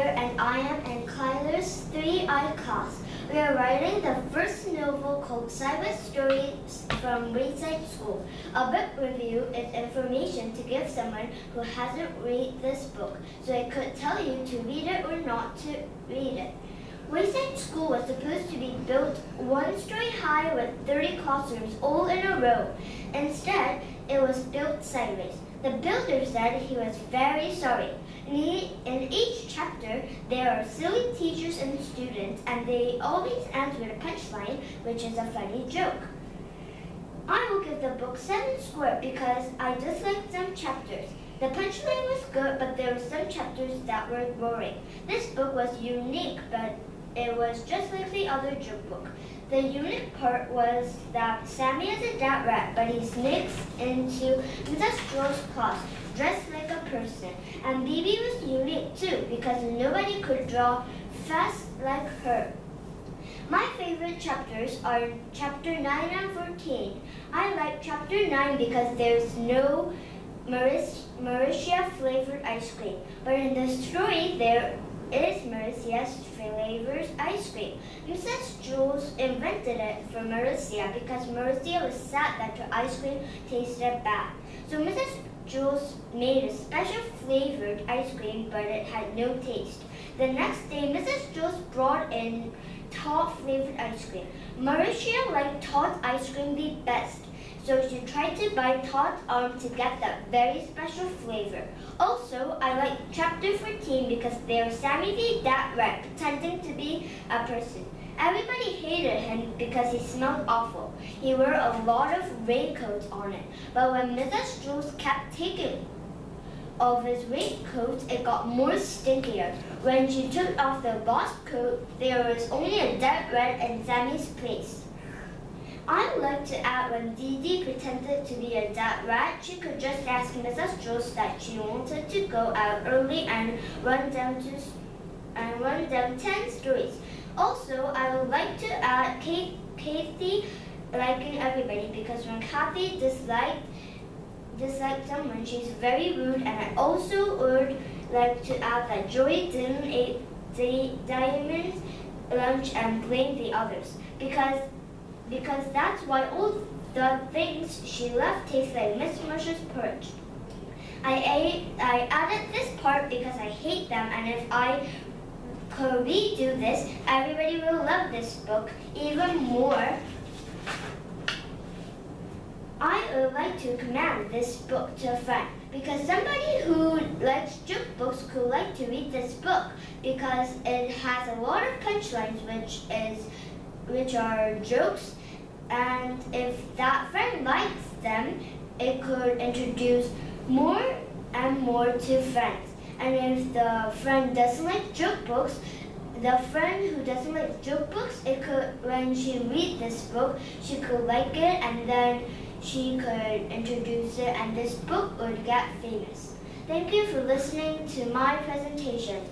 and I am in Kyler's 3I class. We are writing the first novel called Wayside Stories from Wayside School. A book review is information to give someone who hasn't read this book, so it could tell you to read it or not to read it. Wayside School was supposed to be built one story high with 30 classrooms all in a row. Instead, it was built sideways. The builder said he was very sorry. In each chapter, there are silly teachers and students, and they always end with a punchline, which is a funny joke. I will give the book 7 square because I disliked some chapters. The punchline was good, but there were some chapters that were boring. This book was unique, but it was just like the other joke book. The unique part was that Sammy is a dead rat, but he sneaks into Mrs. Joel's class dressed like a person. And Bibi was unique too, because nobody could draw fast like her. My favorite chapters are chapter 9 and 14. I like chapter 9 because there's no Mauritia flavored ice cream, but in the story there is Mauritia's flavored ice cream. Mrs. Jules invented it for Mauritia because Mauritia was sad that her ice cream tasted bad. So Mrs. Jules made a special flavored ice cream, but it had no taste. The next day, Mrs. Jules brought in Tot flavored ice cream. Mauritia liked Tot ice cream the best, so she tried to buy Tot's arm to get that very special flavor. Also, I like chapter 14 because there was Sammy the Dead Rat pretending to be a person. Everybody hated him because he smelled awful. He wore a lot of raincoats on it, but when Mrs. Jules kept taking off his raincoat, it got more stinkier. When she took off the boss coat, there was only a dead rat in Sammy's place. I like to add when Dee Dee pretended to be a dead rat, she could just ask Mrs. Jules that she wanted to go out early and run down 10 stories. Also, I would like to add Kathy liking everybody because when Kathy disliked someone, she's very rude, and I also would like to add that Joey didn't eat Diamond's lunch and blame the others because that's why all the things she left taste like Miss Marsh's porridge. I added this part because I hate them, and if I could redo this, everybody will love this book even more. I would like to recommend this book to a friend because somebody who likes joke books could like to read this book because it has a lot of punchlines which are jokes, and if that friend likes them, it could introduce more and more to friends. And if the friend doesn't like joke books, the friend who doesn't like joke books, when she reads this book, she could like it, and then she could introduce it, and this book would get famous. Thank you for listening to my presentation.